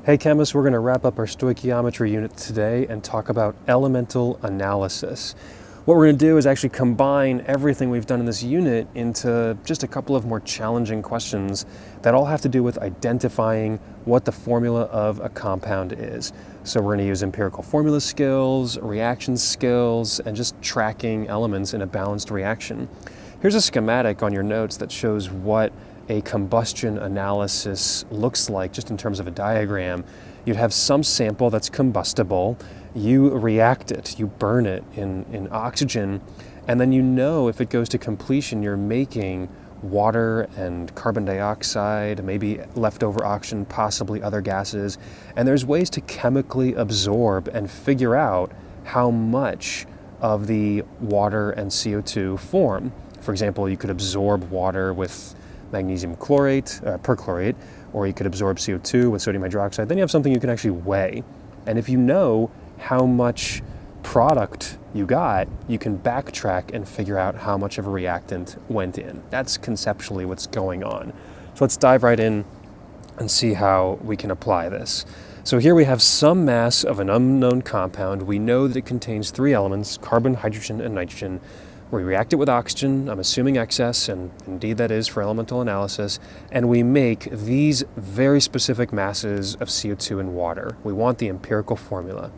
Hey chemists, we're going to wrap up our stoichiometry unit today and talk about elemental analysis. What we're going to do is actually combine everything we've done in this unit into just a couple of more challenging questions that all have to do with identifying what the formula of a compound is. So we're going to use empirical formula skills, reaction skills, and just tracking elements in a balanced reaction. Here's a schematic on your notes that shows what a combustion analysis looks like just in terms of a diagram. You'd have some sample that's combustible, you react it, you burn it in oxygen, and then you know if it goes to completion, you're making water and carbon dioxide, maybe leftover oxygen, possibly other gases, and there's ways to chemically absorb and figure out how much of the water and CO2 form. For example, you could absorb water with magnesium chlorate, perchlorate, or you could absorb CO2 with sodium hydroxide. Then you have something you can actually weigh. And if you know how much product you got, you can backtrack and figure out how much of a reactant went in. That's conceptually what's going on. So let's dive right in and see how we can apply this. So here we have some mass of an unknown compound. We know that it contains three elements, carbon, hydrogen, and nitrogen. We react it with oxygen, I'm assuming excess, and indeed that is for elemental analysis, and we make these very specific masses of CO2 and water. We want the empirical formula.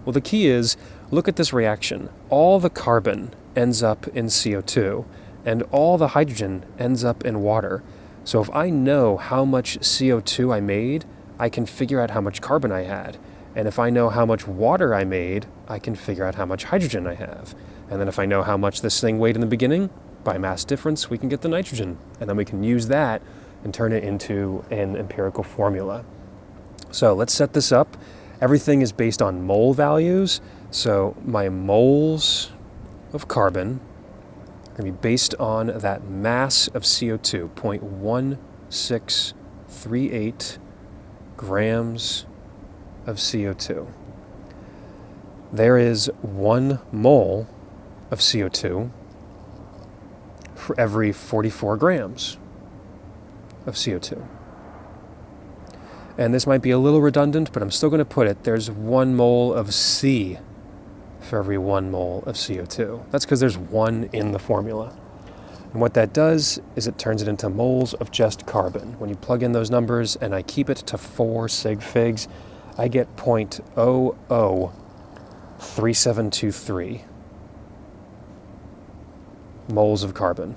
Well, the key is, look at this reaction. All the carbon ends up in CO2, and all the hydrogen ends up in water. So if I know how much CO2 I made, I can figure out how much carbon I had. And if I know how much water I made, I can figure out how much hydrogen I have. And then if I know how much this thing weighed in the beginning, by mass difference, we can get the nitrogen. And then we can use that and turn it into an empirical formula. So let's set this up. Everything is based on mole values. So my moles of carbon are going to be based on that mass of CO2, 0.1638 grams of CO2. There is 1 mole of CO2 for every 44 grams of CO2. And this might be a little redundant, but I'm still going to put it, there's 1 mole of C for every 1 mole of CO2. That's because there's 1 in the formula. And what that does is it turns it into moles of just carbon. When you plug in those numbers and I keep it to 4 sig figs, I get 0.003723 moles of carbon.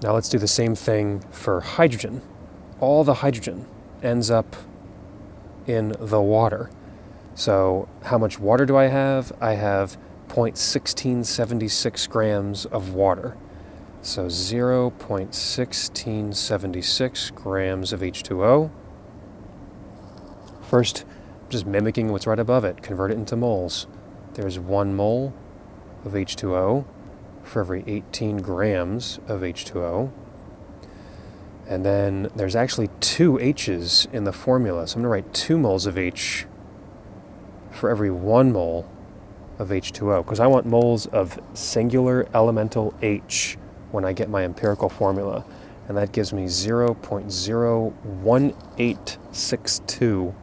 Now let's do the same thing for hydrogen. All the hydrogen ends up in the water. So how much water do I have? I have 0.1676 grams of water. So 0.1676 grams of H2O. First, just mimicking what's right above it, convert it into moles. There's 1 mole of H2O for every 18 grams of H2O. And then there's actually 2 H's in the formula. So I'm going to write 2 moles of H for every 1 mole of H2O, because I want moles of singular elemental H when I get my empirical formula. And that gives me 0.01862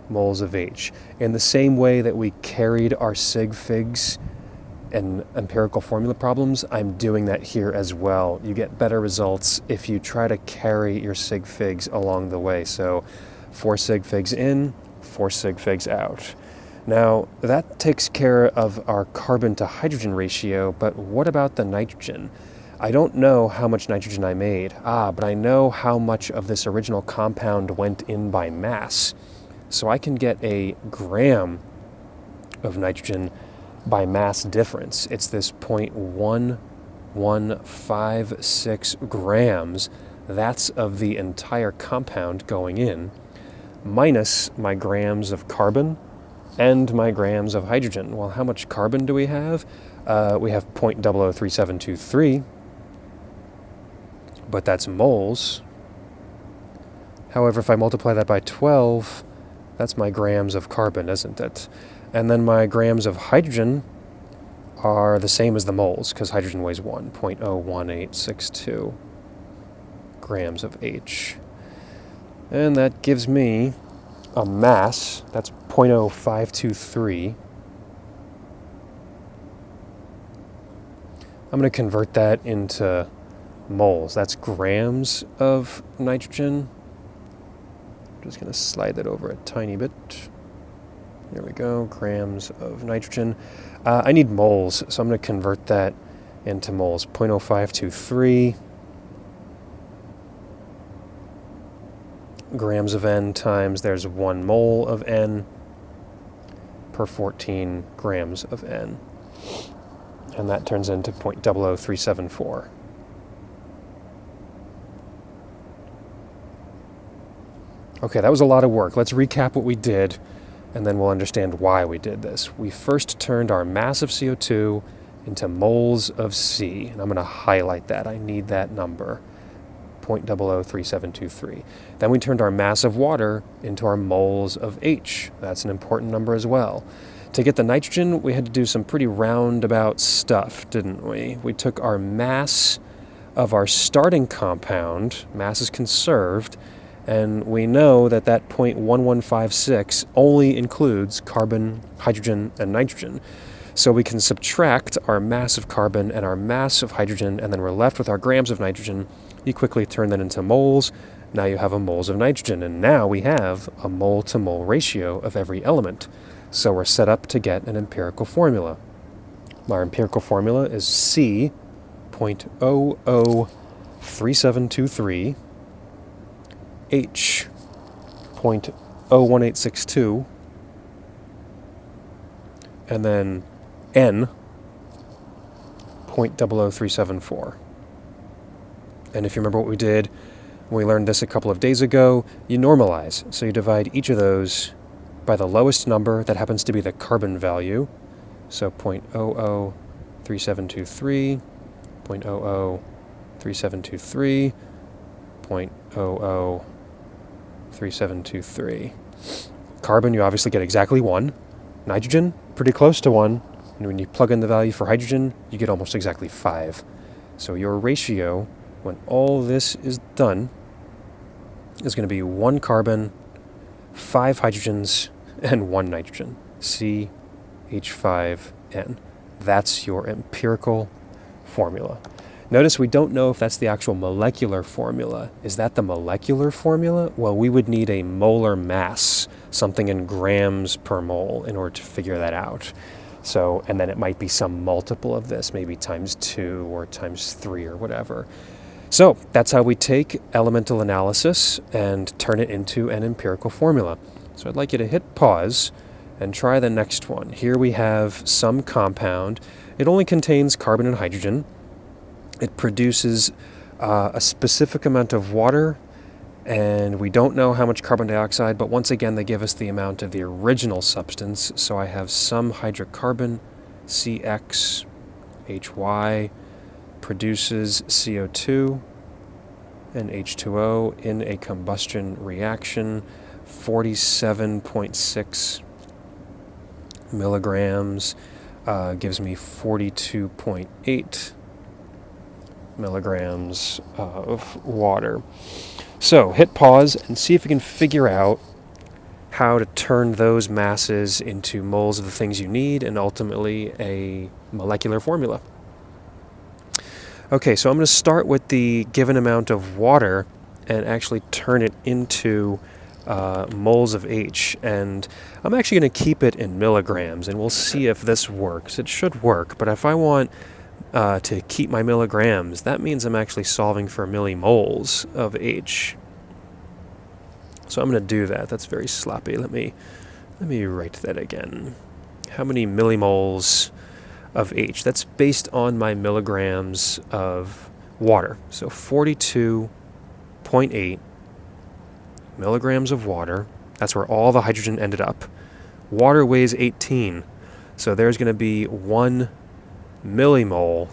moles of H. In the same way that we carried our sig figs and empirical formula problems, I'm doing that here as well. You get better results if you try to carry your sig figs along the way. So 4 sig figs in, 4 sig figs out. Now, that takes care of our carbon to hydrogen ratio, but what about the nitrogen? I don't know how much nitrogen I made. But I know how much of this original compound went in by mass. So I can get a gram of nitrogen by mass difference. It's this 0.1156 grams. That's of the entire compound going in, minus my grams of carbon and my grams of hydrogen. Well, how much carbon do we have? We have 0.003723, but that's moles. However, if I multiply that by 12, that's my grams of carbon, isn't it? And then my grams of hydrogen are the same as the moles, because hydrogen weighs 1, 0.01862. grams of H. And that gives me a mass, that's 0.0523. I'm going to convert that into moles. That's grams of nitrogen. I'm just going to slide that over a tiny bit. There we go, grams of nitrogen. I need moles, so I'm going to convert that into moles. 0.0523 grams of N times there's 1 mole of N per 14 grams of N. And that turns into 0.00374. Okay, that was a lot of work. Let's recap what we did, and then we'll understand why we did this. We first turned our mass of CO2 into moles of C, and I'm going to highlight that. I need that number, 0.003723. Then we turned our mass of water into our moles of H. That's an important number as well. To get the nitrogen, we had to do some pretty roundabout stuff, didn't we? We took our mass of our starting compound, mass is conserved, and we know that that 0.1156 only includes carbon, hydrogen, and nitrogen. So we can subtract our mass of carbon and our mass of hydrogen, and then we're left with our grams of nitrogen. You quickly turn that into moles. Now you have a moles of nitrogen, and now we have a mole-to-mole ratio of every element. So we're set up to get an empirical formula. Our empirical formula is C 0.003723, H 0.01862, and then N 0.00374. And if you remember what we did when we learned this a couple of days ago, you normalize. So you divide each of those by the lowest number that happens to be the carbon value. So 0.003723, 0.003723, 0.003723. Carbon, you obviously get exactly 1. Nitrogen, pretty close to 1. And when you plug in the value for hydrogen, you get almost exactly 5. So your ratio, when all this is done, is going to be 1 carbon, 5 hydrogens, and 1 nitrogen, CH5N. That's your empirical formula. Notice we don't know if that's the actual molecular formula. Is that the molecular formula? Well, we would need a molar mass, something in grams per mole, in order to figure that out. So, and then it might be some multiple of this, maybe times 2 or times 3 or whatever. So that's how we take elemental analysis and turn it into an empirical formula. So I'd like you to hit pause and try the next one. Here we have some compound. It only contains carbon and hydrogen. It produces a specific amount of water, and we don't know how much carbon dioxide, but once again they give us the amount of the original substance. So I have some hydrocarbon, CXHY, produces CO2 and H2O in a combustion reaction, 47.6 milligrams, gives me 42.8 milligrams of water. So hit pause and see if you can figure out how to turn those masses into moles of the things you need and ultimately a molecular formula. Okay, so I'm going to start with the given amount of water and actually turn it into moles of H. And I'm actually going to keep it in milligrams, and we'll see if this works. It should work, but if I want to keep my milligrams, that means I'm actually solving for millimoles of H. So I'm going to do that. That's very sloppy. Let me write that again. How many millimoles of H? That's based on my milligrams of water. So 42.8 milligrams of water. That's where all the hydrogen ended up. Water weighs 18. So there's going to be 1 millimole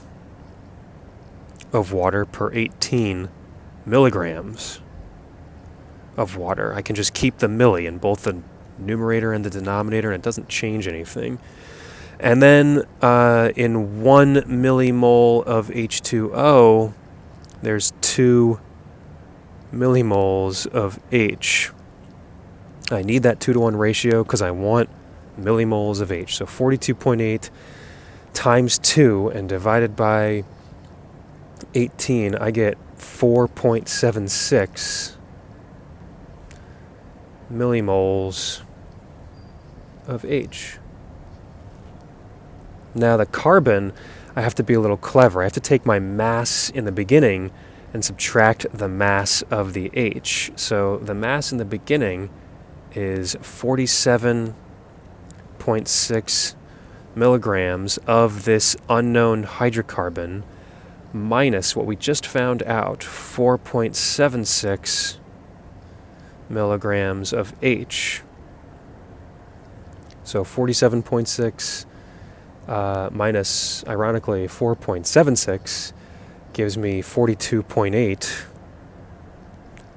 of water per 18 milligrams of water. I can just keep the milli in both the numerator and the denominator, and it doesn't change anything. And then in 1 millimole of H2O, there's 2 millimoles of H. I need that 2-to-1 ratio because I want millimoles of H. So 42.8 times 2 and divided by 18, I get 4.76 millimoles of H. Now the carbon, I have to be a little clever. I have to take my mass in the beginning and subtract the mass of the H. So the mass in the beginning is 47.6 milligrams of this unknown hydrocarbon minus what we just found out, 4.76 milligrams of H. So 47.6 minus, ironically, 4.76 gives me 42.8.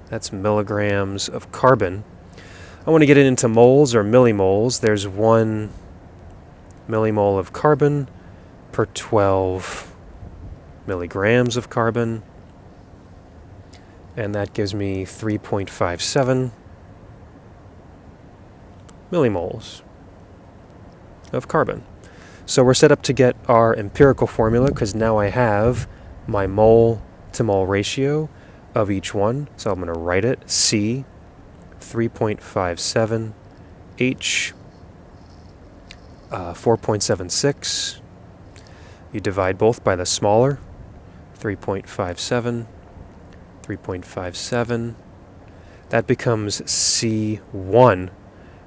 That's milligrams of carbon. I want to get it into moles or millimoles. There's 1 millimole of carbon per 12 milligrams of carbon. And that gives me 3.57 millimoles of carbon. So we're set up to get our empirical formula because now I have my mole to mole ratio of each one. So I'm going to write it C 3.57 H 4.76. You divide both by the smaller 3.57. That becomes C1.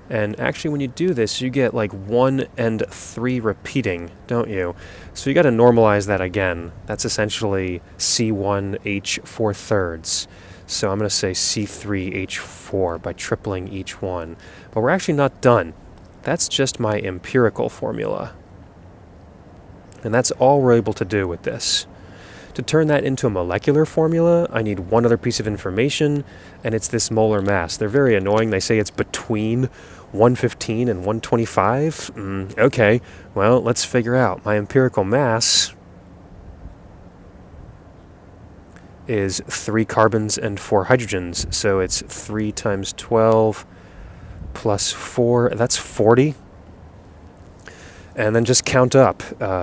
And actually when you do this, you get like 1 and 3 repeating, don't you? So you got to normalize that again. That's essentially C1H 4/3. So I'm going to say C3H4 by tripling each one. But we're actually not done. That's just my empirical formula. And that's all we're able to do with this. To turn that into a molecular formula, I need one other piece of information, and it's this molar mass. They're very annoying. They say it's between 115 and 125. Okay, well, let's figure out. My empirical mass is 3 carbons and 4 hydrogens. So it's 3 times 12 plus 4. That's 40. And then just count up.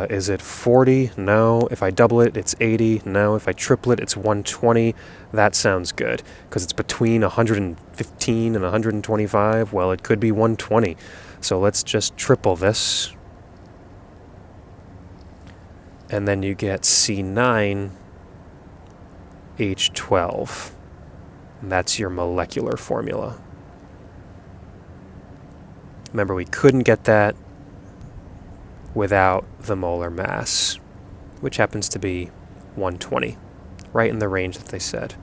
Is it 40? No. If I double it, it's 80. No. If I triple it, it's 120. That sounds good. Because it's between 115 and 125. Well, it could be 120. So let's just triple this. And then you get C9H12. And that's your molecular formula. Remember, we couldn't get that without the molar mass, which happens to be 120, right in the range that they said.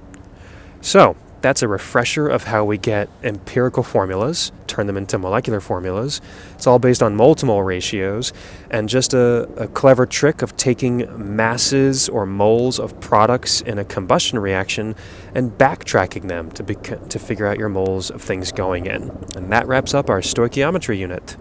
So that's a refresher of how we get empirical formulas, turn them into molecular formulas. It's all based on mole-to-mole ratios, and just a clever trick of taking masses or moles of products in a combustion reaction and backtracking them to figure out your moles of things going in. And that wraps up our stoichiometry unit.